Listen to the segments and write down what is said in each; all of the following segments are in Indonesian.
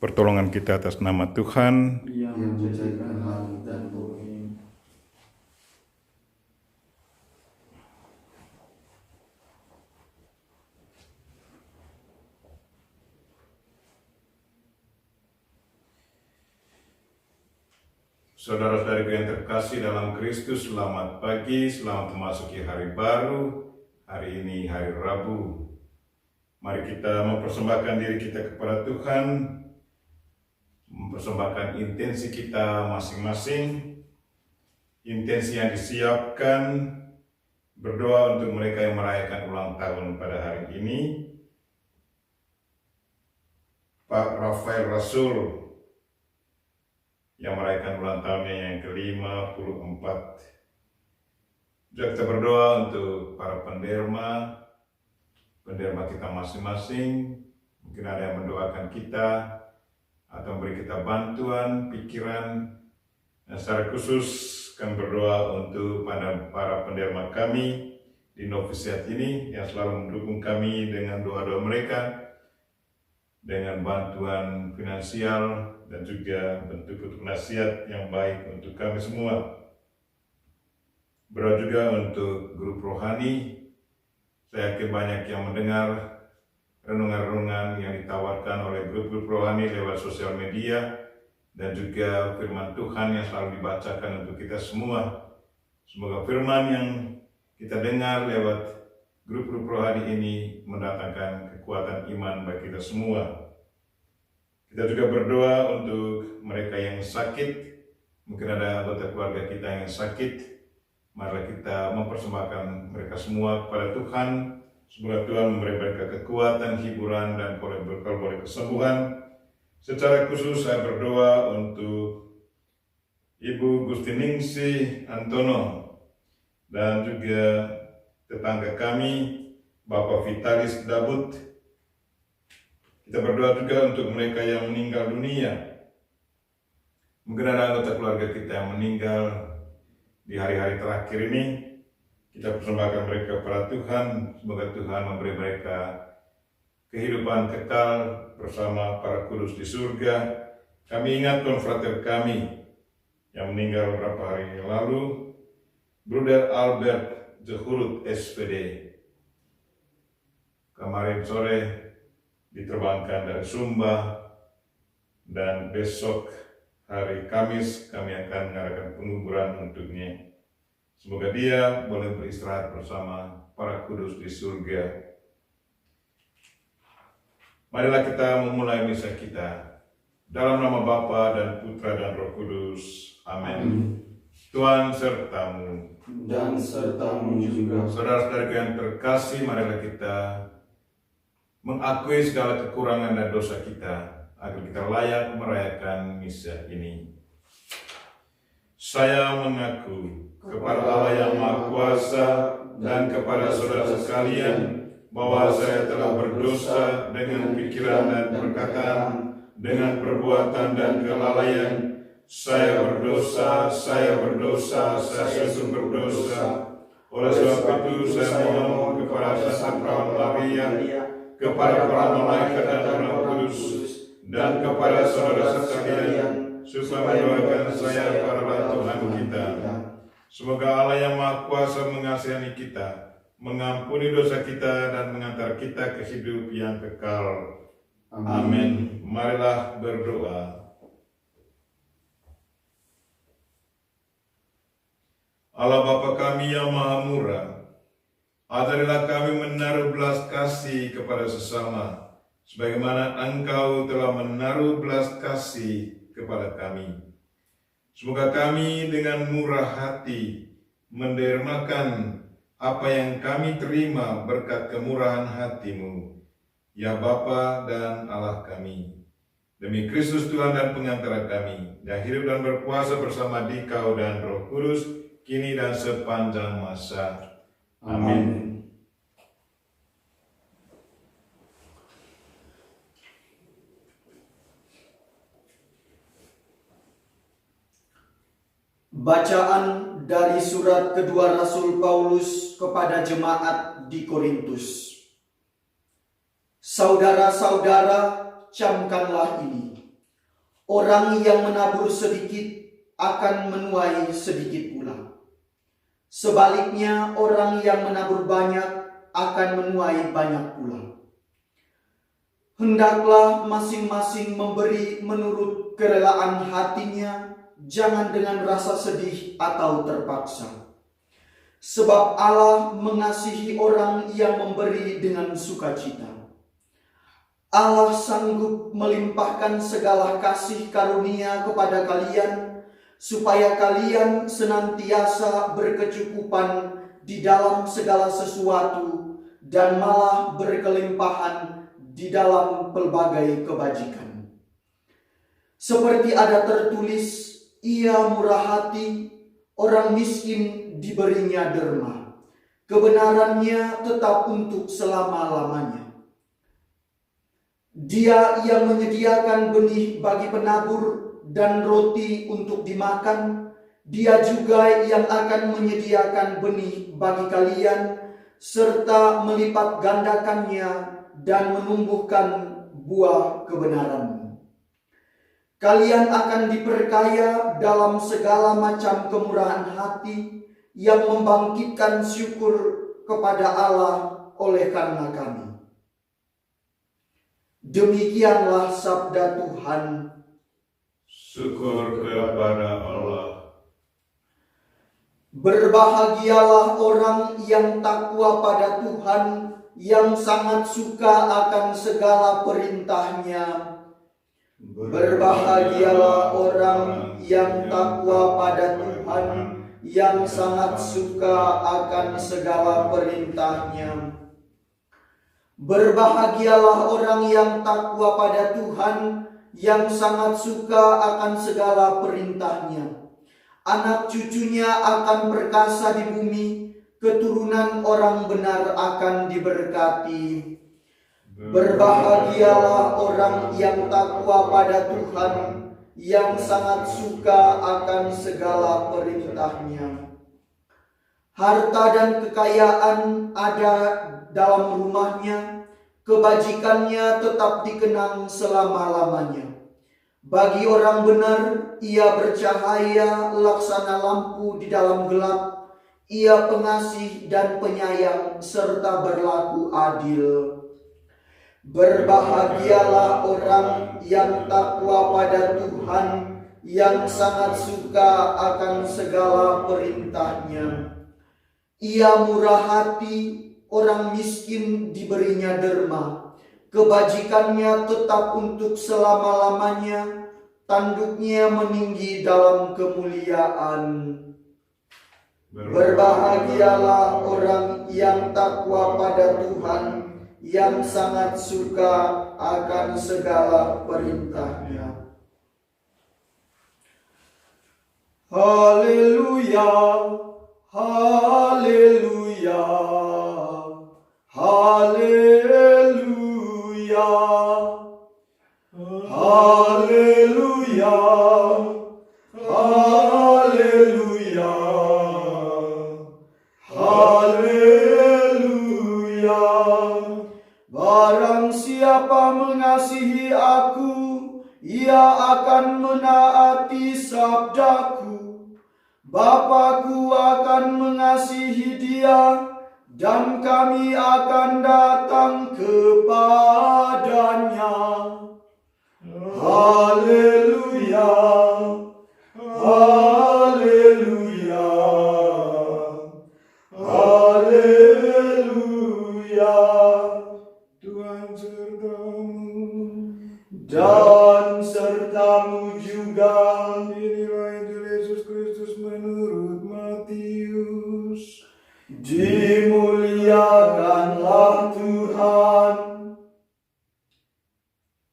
pertolongan kita atas nama Tuhan yang menjadikan langit dan bumi. Saudara-saudariku yang terkasih dalam Kristus, selamat pagi, selamat memasuki hari baru. Hari ini hari Rabu. Mari kita mempersembahkan diri kita kepada Tuhan, mempersembahkan intensi kita masing-masing, intensi yang disiapkan, berdoa untuk mereka yang merayakan ulang tahun pada hari ini. Pak Rafael Rasul yang merayakan ulang tahunnya yang ke-54. Juga kita berdoa untuk para penderma kita masing-masing. Mungkin ada yang mendoakan kita atau memberi kita bantuan, pikiran. Dan secara khusus kami berdoa untuk para penderma kami di novisiat ini yang selalu mendukung kami dengan doa-doa mereka, dengan bantuan finansial dan juga bentuk nasihat yang baik untuk kami semua. Berdoa juga untuk grup rohani. Saya yakin banyak yang mendengar renungan-renungan yang ditawarkan oleh grup-grup rohani lewat sosial media dan juga firman Tuhan yang selalu dibacakan untuk kita semua. Semoga firman yang kita dengar lewat grup-grup rohani ini mendatangkan kekuatan iman bagi kita semua. Kita juga berdoa untuk mereka yang sakit. Mungkin ada anggota keluarga kita yang sakit. Mari kita mempersembahkan mereka semua kepada Tuhan. Semoga Tuhan memberi mereka kekuatan, hiburan, dan berkah boleh kesembuhan. Secara khusus saya berdoa untuk Ibu Gustiningsi Antono dan juga tetangga kami, Bapak Vitalis Dabut. Kita berdoa juga untuk mereka yang meninggal dunia. Mungkin ada anggota keluarga kita yang meninggal di hari-hari terakhir ini. Kita persembahkan mereka kepada Tuhan. Semoga Tuhan memberi mereka kehidupan kekal bersama para kudus di surga. Kami ingat konfrater kami yang meninggal beberapa hari yang lalu, Bruder Albert Jehurut SPD. Kemarin sore diterbangkan dari Sumba, dan besok hari Kamis kami akan mengadakan penguburan untuknya. Semoga dia boleh beristirahat bersama para kudus di surga. Marilah kita memulai misa kita. Dalam nama Bapa dan Putra dan Roh Kudus. Amin. Tuhan sertamu. Dan sertamu juga. Saudara-saudara yang terkasih, marilah kita mengakui segala kekurangan dan dosa kita, agar kita layak merayakan misa ini. Saya mengaku kepada Allah yang Maha Kuasa dan kepada saudara sekalian bahwa saya telah berdosa dengan pikiran dan perkataan, dengan perbuatan dan kelalaian. Saya berdosa, saya sungguh berdosa. Oleh sebab itu saya memohon kepada Santa Maria, kepada para malaikat dan orang kudus, dan kepada saudara sekalian, supaya mendoakan saya kepada Tuhan kita. Semoga Allah yang Maha Kuasa mengasihani kita, mengampuni dosa kita, dan mengantar kita ke hidup yang kekal. Amin. Marilah berdoa. Allah Bapa kami yang Maha Murah, ajarilah kami menaruh belas kasih kepada sesama, sebagaimana Engkau telah menaruh belas kasih kepada kami. Semoga kami dengan murah hati mendermakan apa yang kami terima berkat kemurahan hati-Mu, ya Bapa dan Allah kami. Demi Kristus Tuhan dan pengantara kami, yang hidup dan berkuasa bersama Dikau dan Roh Kudus, kini dan sepanjang masa. Amin. Bacaan dari surat kedua Rasul Paulus kepada jemaat di Korintus. Saudara-saudara, camkanlah ini. Orang yang menabur sedikit akan menuai sedikit pula. Sebaliknya, orang yang menabur banyak akan menuai banyak pula. Hendaklah masing-masing memberi menurut kerelaan hatinya, jangan dengan rasa sedih atau terpaksa. Sebab Allah mengasihi orang yang memberi dengan sukacita. Allah sanggup melimpahkan segala kasih karunia kepada kalian, supaya kalian senantiasa berkecukupan di dalam segala sesuatu dan malah berkelimpahan di dalam pelbagai kebajikan. Seperti ada tertulis, ia murah hati, orang miskin diberinya derma, kebenarannya tetap untuk selama-lamanya. Dia yang menyediakan benih bagi penabur dan roti untuk dimakan, dia juga yang akan menyediakan benih bagi kalian, serta melipat gandakannya dan menumbuhkan buah kebenaran. Kalian akan diperkaya dalam segala macam kemurahan hati yang membangkitkan syukur kepada Allah oleh karena kami. Demikianlah sabda Tuhan. Syukur kepada Allah. Berbahagialah orang yang takwa pada Tuhan, yang sangat suka akan segala perintahnya. Berbahagialah orang yang takwa pada Tuhan, yang sangat suka akan segala perintahnya. Berbahagialah orang yang takwa pada Tuhan, yang sangat suka akan segala perintahnya. Anak cucunya akan perkasa di bumi, keturunan orang benar akan diberkati. Berbahagialah orang yang takwa pada Tuhan, yang sangat suka akan segala perintahnya. Harta dan kekayaan ada dalam rumahnya, kebajikannya tetap dikenang selama-lamanya. Bagi orang benar, ia bercahaya laksana lampu di dalam gelap. Ia pengasih dan penyayang serta berlaku adil. Berbahagialah orang yang takwa pada Tuhan, yang sangat suka akan segala perintahnya. Ia murah hati, orang miskin diberinya derma, kebajikannya tetap untuk selama-lamanya, tanduknya meninggi dalam kemuliaan. Berbahagialah orang yang takwa pada Tuhan, yang sangat suka akan segala perintahnya. Haleluya, haleluya, haleluya, haleluya, haleluya, haleluya. Barang siapa mengasihi aku, ia akan menaati sabdaku. Bapa-Ku akan mengasihi dia, dan kami akan datang kepadanya. Haleluya, haleluya, haleluya. Tuhan sertamu Dan sertamu juga. Inilah Injil Yesus Kristus menurut Matius. Dimuliakanlah Tuhan.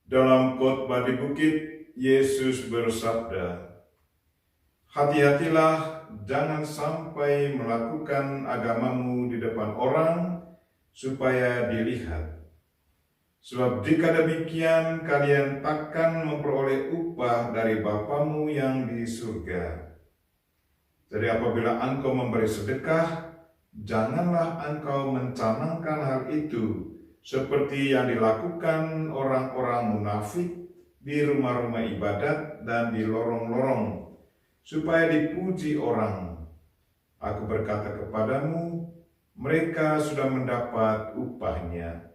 Dalam khotbah di bukit, Yesus bersabda, "Hati-hatilah, jangan sampai melakukan agamamu di depan orang, supaya dilihat. Sebab jika demikian, kalian takkan memperoleh upah dari Bapamu yang di surga. Jadi apabila engkau memberi sedekah, janganlah engkau mencanangkan hal itu seperti yang dilakukan orang-orang munafik, di rumah-rumah ibadat dan di lorong-lorong, supaya dipuji orang. Aku berkata kepadamu, mereka sudah mendapat upahnya.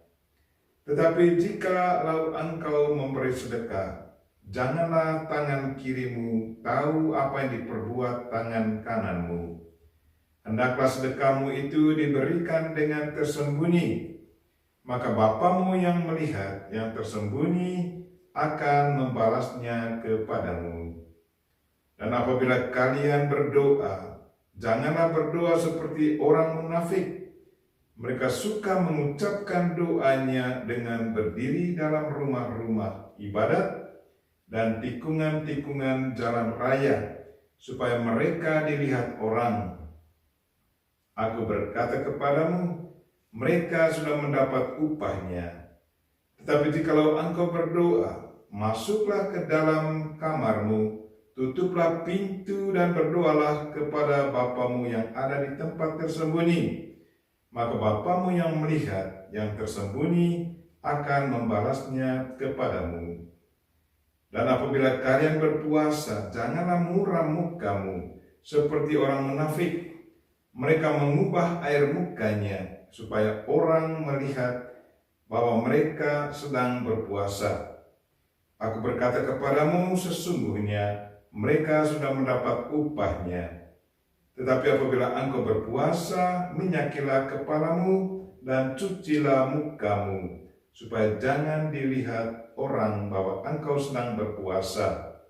Tetapi jika engkau memberi sedekah, janganlah tangan kirimu tahu apa yang diperbuat tangan kananmu. Hendaklah sedekahmu itu diberikan dengan tersembunyi, maka Bapamu yang melihat yang tersembunyi akan membalasnya kepadamu. Dan apabila kalian berdoa, janganlah berdoa seperti orang munafik. Mereka suka mengucapkan doanya dengan berdiri dalam rumah-rumah ibadat dan tikungan-tikungan jalan raya, supaya mereka dilihat orang. Aku berkata kepadamu, mereka sudah mendapat upahnya. Tetapi jikalau engkau berdoa, masuklah ke dalam kamarmu, tutuplah pintu dan berdoalah kepada Bapamu yang ada di tempat tersembunyi. Maka Bapamu yang melihat yang tersembunyi akan membalasnya kepadamu. Dan apabila kalian berpuasa, janganlah muram mukamu seperti orang munafik. Mereka mengubah air mukanya supaya orang melihat bahwa mereka sedang berpuasa. Aku berkata kepadamu, sesungguhnya mereka sudah mendapat upahnya. Tetapi apabila engkau berpuasa, minyakilah kepalamu dan cucilah mukamu, supaya jangan dilihat orang bahwa engkau sedang berpuasa,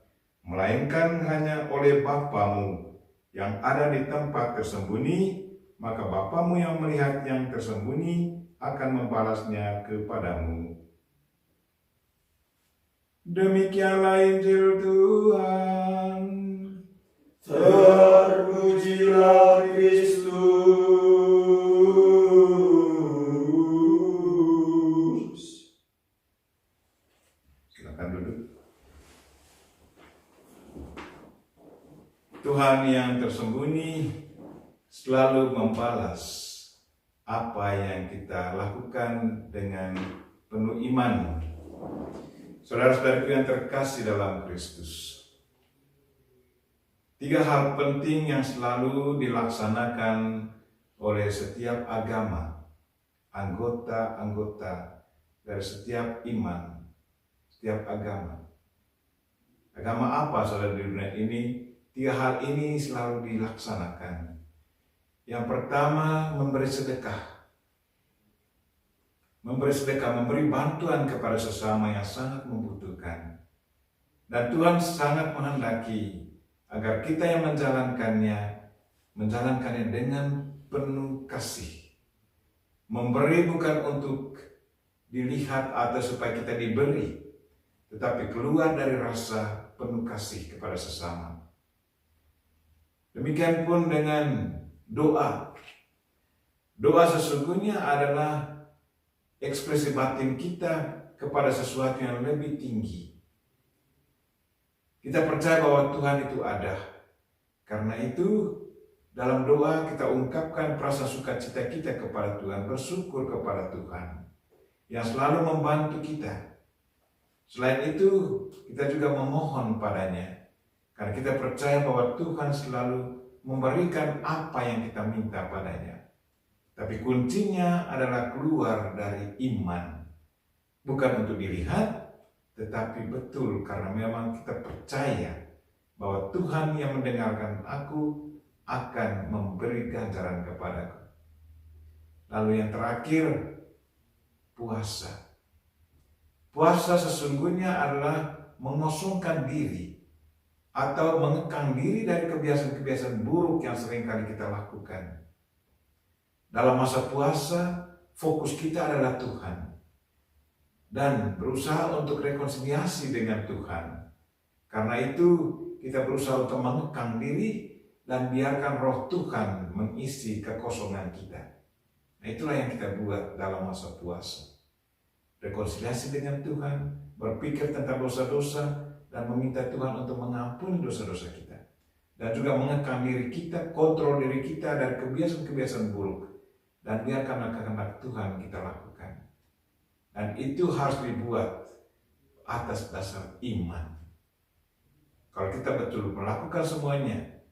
melainkan hanya oleh Bapamu yang ada di tempat tersembunyi, maka Bapamu yang melihat yang tersembunyi akan membalasnya kepadamu. Demikianlah Injil Tuhan. Terpujilah Kristus. Silakan duduk. Tuhan yang tersembunyi selalu membalas apa yang kita lakukan dengan penuh iman. Saudara-saudaraku yang terkasih dalam Kristus, 3 hal penting yang selalu dilaksanakan oleh setiap agama, anggota-anggota dari setiap iman, setiap agama. Agama apa saudara di dunia ini? 3 hal ini selalu dilaksanakan. Yang pertama, memberi sedekah. Memberi sedekah, memberi bantuan kepada sesama yang sangat membutuhkan. Dan Tuhan sangat menghendaki agar kita yang menjalankannya dengan penuh kasih. Memberi bukan untuk dilihat atau supaya kita diberi, tetapi keluar dari rasa penuh kasih kepada sesama. Demikian pun dengan doa. Doa sesungguhnya adalah ekspresi batin kita kepada sesuatu yang lebih tinggi. Kita percaya bahwa Tuhan itu ada. Karena itu, dalam doa kita ungkapkan rasa sukacita kita kepada Tuhan, bersyukur kepada Tuhan yang selalu membantu kita. Selain itu, kita juga memohon padanya. Karena kita percaya bahwa Tuhan selalu memberikan apa yang kita minta padanya. Tapi kuncinya adalah keluar dari iman. Bukan untuk dilihat, tetapi betul karena memang kita percaya bahwa Tuhan yang mendengarkan aku akan memberi ganjaran kepadaku. Lalu yang terakhir, puasa. Puasa sesungguhnya adalah mengosongkan diri atau mengekang diri dari kebiasaan-kebiasaan buruk yang seringkali kita lakukan. Dalam masa puasa, fokus kita adalah Tuhan. Dan berusaha untuk rekonsiliasi dengan Tuhan. Karena itu, kita berusaha untuk mengekang diri dan biarkan roh Tuhan mengisi kekosongan kita. Nah, itulah yang kita buat dalam masa puasa. Rekonsiliasi dengan Tuhan, berpikir tentang dosa-dosa, dan meminta Tuhan untuk mengampuni dosa-dosa kita. Dan juga mengekang diri kita, kontrol diri kita dari kebiasaan-kebiasaan buruk. Dan biarkanlah kehendak Tuhan kita lakukan. Dan itu harus dibuat atas dasar iman. Kalau kita betul melakukan semuanya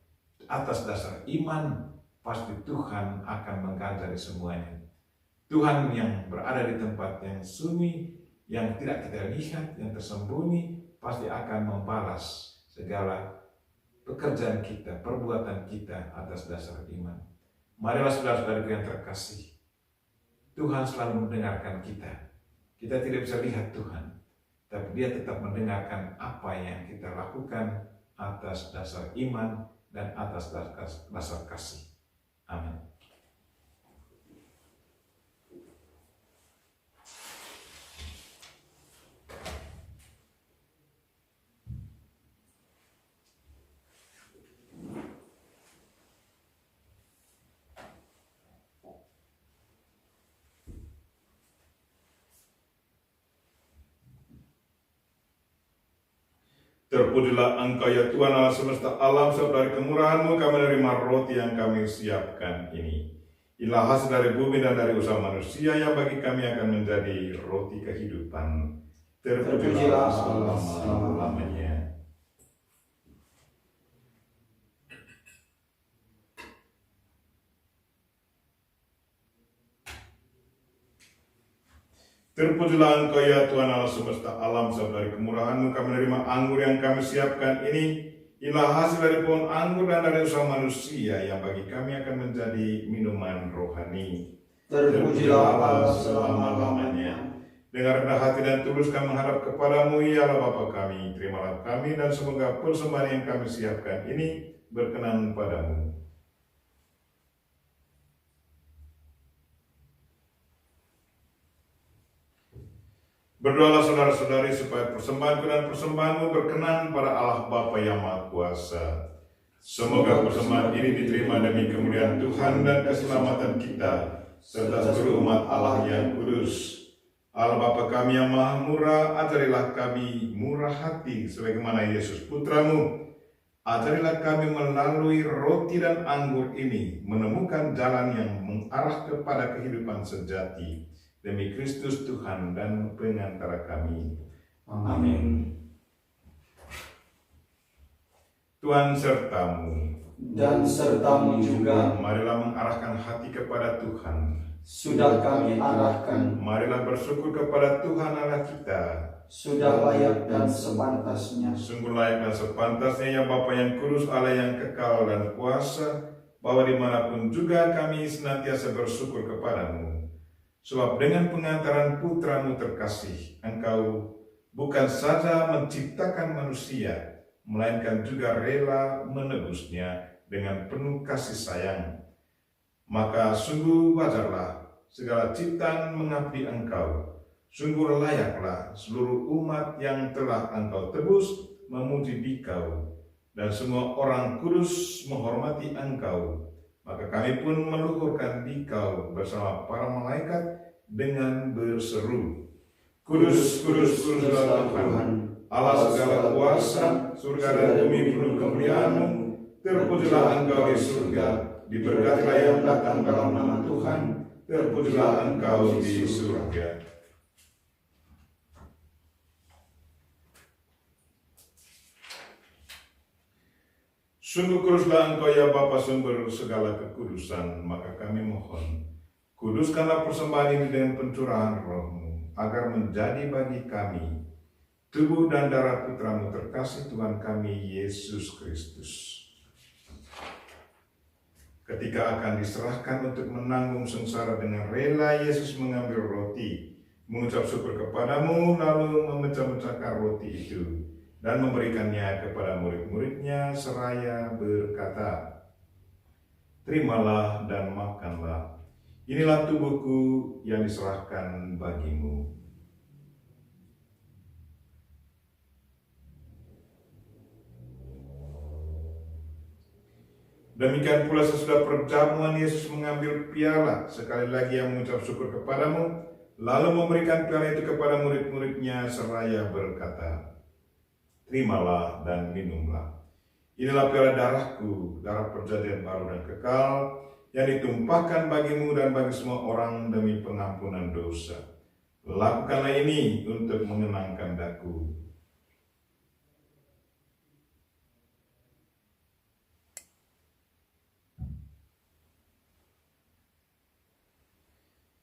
atas dasar iman, pasti Tuhan akan mengganjali semuanya. Tuhan yang berada di tempat yang sunyi, yang tidak kita lihat, yang tersembunyi, pasti akan membalas segala pekerjaan kita, perbuatan kita atas dasar iman. Marilah saudara-saudariku yang terkasih, Tuhan selalu mendengarkan kita. Kita tidak bisa lihat Tuhan, tapi Dia tetap mendengarkan apa yang kita lakukan atas dasar iman dan atas dasar kasih. Amin. Terpujilah Engkau ya Tuhan Allah semesta alam, sebab dari kemurahan-Mu kami menerima roti yang kami siapkan ini. Inilah hasil dari bumi dan dari usaha manusia yang bagi kami akan menjadi roti kehidupan. Terpujilah selama-lamanya. Terpujilah Engkau ya Tuhan Allah semesta alam, sebab dari kemurahan-Mu kami menerima anggur yang kami siapkan ini. Inilah hasil dari pohon anggur dan dari usaha manusia yang bagi kami akan menjadi minuman rohani. Terpujilah Allah selama-lamanya. Dengan rendah hati dan tulus kami menghadap kepada-Mu, ya Allah Bapa kami. Terimalah kami dan semoga persembahan yang kami siapkan ini berkenan padamu. Berdoalah saudara-saudari supaya persembahanku dan persembahanmu berkenan pada Allah Bapa yang Maha Kuasa. Semoga persembahan ini diterima demi kemuliaan Tuhan dan keselamatan kita, serta seluruh umat Allah yang kudus. Allah Bapa kami yang Maha Murah, ajarilah kami murah hati sebagaimana Yesus Putramu. Ajarilah kami melalui roti dan anggur ini menemukan jalan yang mengarah kepada kehidupan sejati. Demi Kristus Tuhan dan pengantara kami. Amin. Tuhan sertamu. Dan sertamu juga. Marilah mengarahkan hati kepada Tuhan. Sudah kami arahkan. Marilah bersyukur kepada Tuhan Allah kita. Sudah layak dan sepantasnya. Sungguh layak dan sepantasnya ya Bapa yang kudus, Allah yang kekal dan kuasa, bahwa dimanapun juga kami senantiasa bersyukur kepadamu. Sebab dengan pengantaran Putra-Mu terkasih, Engkau bukan saja menciptakan manusia, melainkan juga rela menebusnya dengan penuh kasih sayang. Maka sungguh wajarlah segala ciptaan mengabdi Engkau. Sungguh layaklah seluruh umat yang telah Engkau tebus memuji Dikau, dan semua orang kudus menghormati Engkau. Maka kami pun meluhurkan Dikau bersama para malaikat dengan berseru, Kudus, kudus, kuduslah Tuhan, Allah segala kuasa, surga dan bumi penuh kemuliaan-Mu. Terpujilah Engkau di surga, diberkatilah yang datang dalam nama Tuhan. Terpujilah Engkau di surga. Sungguh kuduslah Engkau ya Bapa, sumber segala kekudusan, maka kami mohon, kuduskanlah persembahan ini dengan pencurahan Roh-Mu, agar menjadi bagi kami tubuh dan darah Putra-Mu terkasih Tuhan kami Yesus Kristus. Ketika akan diserahkan untuk menanggung sengsara dengan rela, Yesus mengambil roti, mengucap syukur kepadamu, lalu memecah-mecahkan roti itu dan memberikannya kepada murid-muridnya seraya berkata, terimalah dan makanlah, inilah tubuhku yang diserahkan bagimu. Demikian pula sesudah perjamuan Yesus mengambil piala, sekali lagi yang mengucap syukur kepadamu, lalu memberikan piala itu kepada murid-muridnya seraya berkata, terimalah dan minumlah. Inilah piala darahku, darah perjanjian baru dan kekal, yang ditumpahkan bagimu dan bagi semua orang demi pengampunan dosa. Lakukanlah ini untuk mengenangkan daku.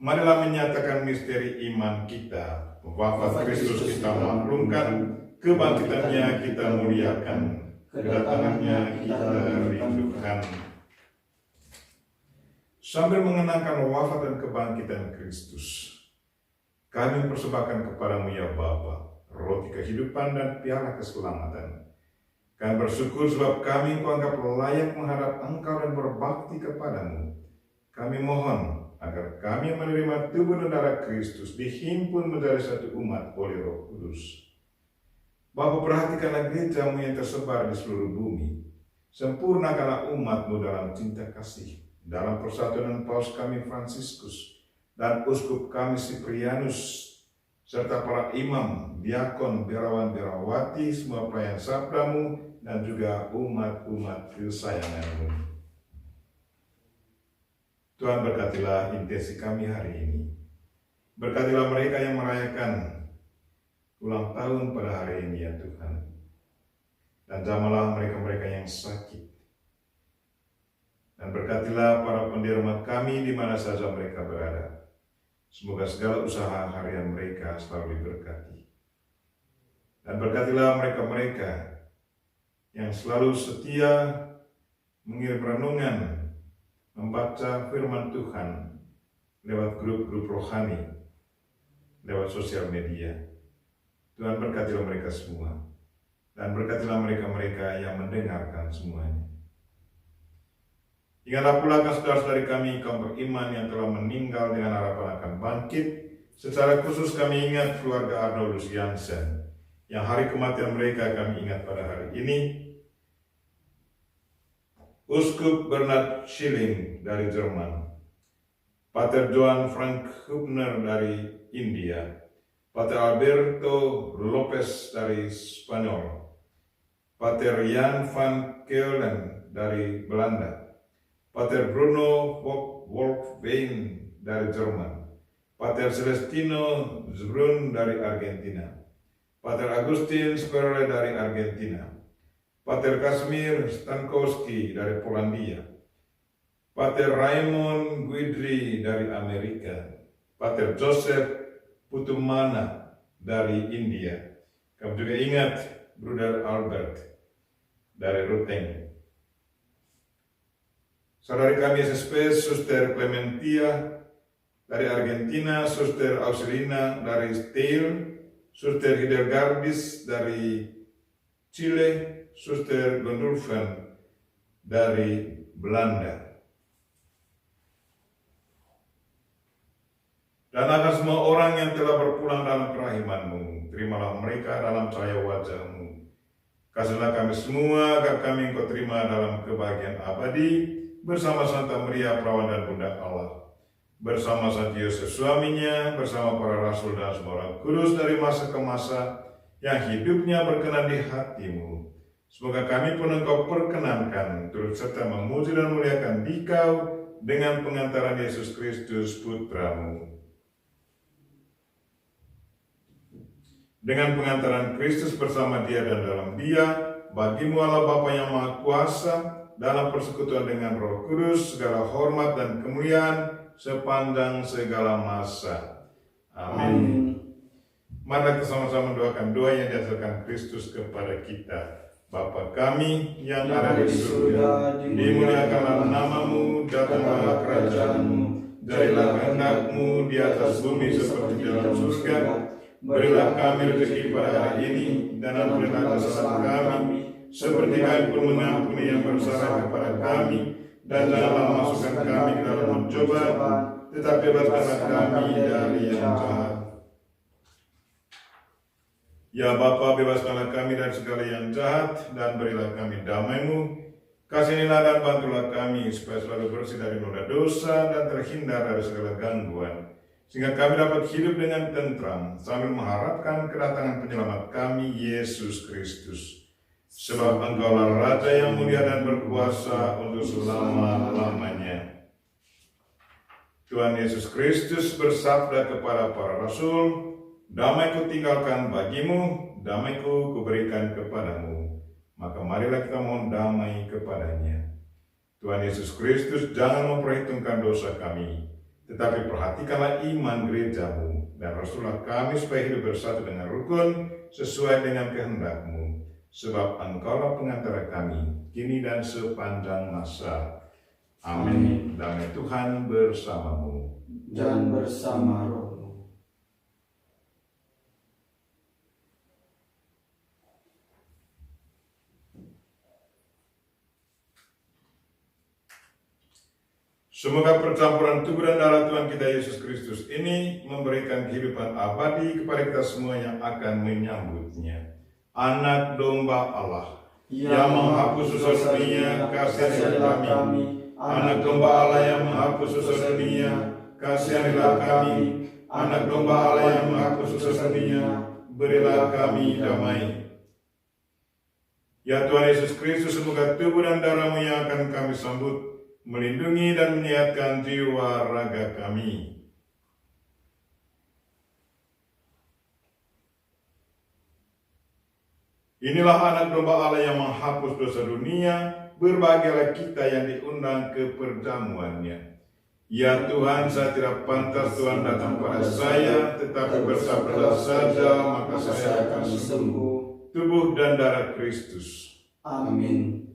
Marilah menyatakan misteri iman kita. Wafat Kristus kita maklumkan, kebangkitannya kita muliakan, kedatangannya kita rindukan. Sambil mengenangkan wafat dan kebangkitan Kristus, kami persembahkan kepadamu ya Bapa, roti kehidupan dan piala keselamatan. Kami bersyukur sebab kami Engkau anggap layak menghadap Engkau dan berbakti kepadamu. Kami mohon agar kami menerima tubuh dan darah Kristus dihimpun menjadi satu umat oleh Roh Kudus. Bapa, perhatikanlah gereja-Mu yang tersebar di seluruh bumi. Sempurnakanlah umat-Mu dalam cinta kasih, dalam persatuan Paus kami Fransiskus dan Uskup kami Siprianus, serta para imam, diakon, biarawan, biarawati, semua pelayan sabda-Mu, dan juga umat-umat kesayangan-Mu. Tuhan, berkatilah intensi kami hari ini. Berkatilah mereka yang merayakan ulang tahun pada hari ini ya Tuhan. Dan jamahlah mereka-mereka yang sakit. Dan berkatilah para penderma kami di mana saja mereka berada. Semoga segala usaha harian mereka selalu diberkati. Dan berkatilah mereka-mereka yang selalu setia mengirim renungan, membaca firman Tuhan lewat grup-grup rohani, lewat sosial media. Tuhan, berkatilah mereka semua, dan berkatilah mereka-mereka yang mendengarkan semuanya. Ingatlah pula saudara-saudari kami kaum beriman yang telah meninggal dengan harapan akan bangkit. Secara khusus kami ingat keluarga Arnoldus Jansen, yang hari kematian mereka kami ingat pada hari ini. Uskup Bernard Schilling dari Jerman, Pater Johann Frank Hubner dari India, Pater Alberto Lopez dari Spanyol, Pater Jan van Keulen dari Belanda, Pater Bruno Wolfwein dari Jerman, Pater Celestino Zbrun dari Argentina, Pater Agustin Sperle dari Argentina, Pater Kazimir Stankowski dari Polandia, Pater Raymond Guidry dari Amerika, Pater Joseph Putumana dari India. Kami juga ingat Bruder Albert dari Ruteng. Saudari kami SSP, Suster Clementia dari Argentina, Suster Auxilina dari Steil, Suster Hildegardis dari Chile, Suster Gondolfen dari Belanda. Dan akan semua orang yang telah berpulang dalam kerahiman-Mu, terimalah mereka dalam cahaya wajah-Mu. Kasihlah kami semua agar kami Engkau terima dalam kebahagiaan abadi bersama Santa Maria Perawan dan Bunda Allah, bersama Santo Yosef suaminya, bersama para rasul dan semua orang kudus dari masa ke masa yang hidupnya berkenan di hati-Mu. Semoga kami pun Engkau perkenankan turut serta memuji dan memuliakan Dikau dengan pengantaran Yesus Kristus Putra-Mu. Dengan pengantaran Kristus bersama Dia dan dalam Dia, bagi-Mu Allah Bapa yang Maha Kuasa, dalam persekutuan dengan Roh Kudus, segala hormat dan kemuliaan sepanjang segala masa. Amin. Mari kita sama-sama mendoakan doa yang diajarkan Kristus kepada kita. Bapa kami yang ada di surga, dimuliakanlah nama-Mu, datanglah kerajaan-Mu, jadilah kehendak-Mu di atas bumi seperti di dalam surga. Berilah kami rezeki pada hari ini, dan ampunilah kesalahan kami, seperti kami pun mengampuni yang bersalah kepada kami, dan janganlah masukkan kami ke dalam pencobaan, tetapi bebaskanlah kami dari yang jahat. Ya Bapa, bebaskanlah kami dari segala yang jahat, dan berilah kami damai-Mu. Kasihanilah dan bantulah kami, supaya selalu bersih dari noda dosa, dan terhindar dari segala gangguan, sehingga kami dapat hidup dengan tentram, sambil mengharapkan kedatangan penyelamat kami, Yesus Kristus. Sebab Engkaulah Raja yang mulia dan berkuasa untuk selama-lamanya. Tuhan Yesus Kristus bersabda kepada para rasul, "Damai kutinggalkan bagimu, damai kuberikan kepadamu." Maka marilah kita mohon damai kepadanya. Tuhan Yesus Kristus, jangan memperhitungkan dosa kami, tetapi perhatikanlah iman gerejamu, dan rasulah kami supaya hidup bersatu dengan rukun, sesuai dengan kehendak-Mu. Sebab Engkaulah pengantara kami, kini dan sepanjang masa. Amin. Damai Tuhan bersamamu. Dan bersama rohmu. Semoga percampuran tubuh dan darah Tuhan kita Yesus Kristus ini memberikan kehidupan abadi kepada kita semua yang akan menyambutnya. Anak domba Allah yang menghapus dosa dunia, kasihanilah kami. Anak domba Allah yang menghapus dosa dunia, kasihanilah kami. Anak domba Allah yang menghapus dosa dunia, berilah kami damai. Ya Tuhan Yesus Kristus, semoga tubuh dan darah-Mu yang akan kami sambut melindungi dan menyehatkan jiwa raga kami. Inilah anak domba Allah yang menghapus dosa dunia, berbahagialah kita yang diundang ke perjamuannya. Ya Tuhan, saya tidak pantas Tuhan datang pada saya, tetapi bersabdalah saja, maka saya akan sembuh. Tubuh dan darah Kristus. Amin.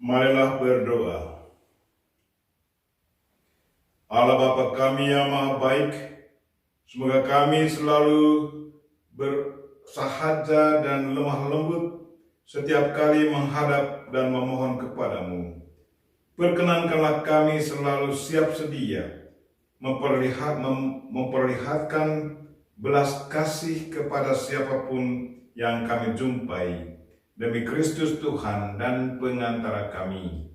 Marilah berdoa. Allah Bapa kami yang Maha Baik, semoga kami selalu bersahaja dan lemah lembut setiap kali menghadap dan memohon kepadamu. Perkenankanlah kami selalu siap sedia memperlihatkan belas kasih kepada siapapun yang kami jumpai, demi Kristus Tuhan dan pengantara kami.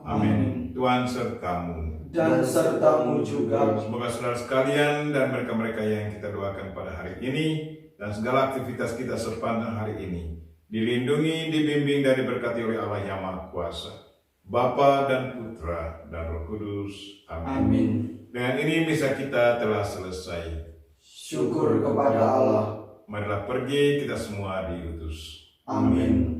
Amin. Tuhan sertamu. Dan sertamu juga. Semoga saudara sekalian dan mereka-mereka yang kita doakan pada hari ini dan segala aktivitas kita sepanjang hari ini dilindungi, dibimbing, dan diberkati oleh Allah yang Maha Kuasa, Bapa dan Putra dan Roh Kudus. Amin. Amin. Dengan ini misa kita telah selesai. Syukur kepada Allah. Marilah pergi, kita semua diutus. Amin.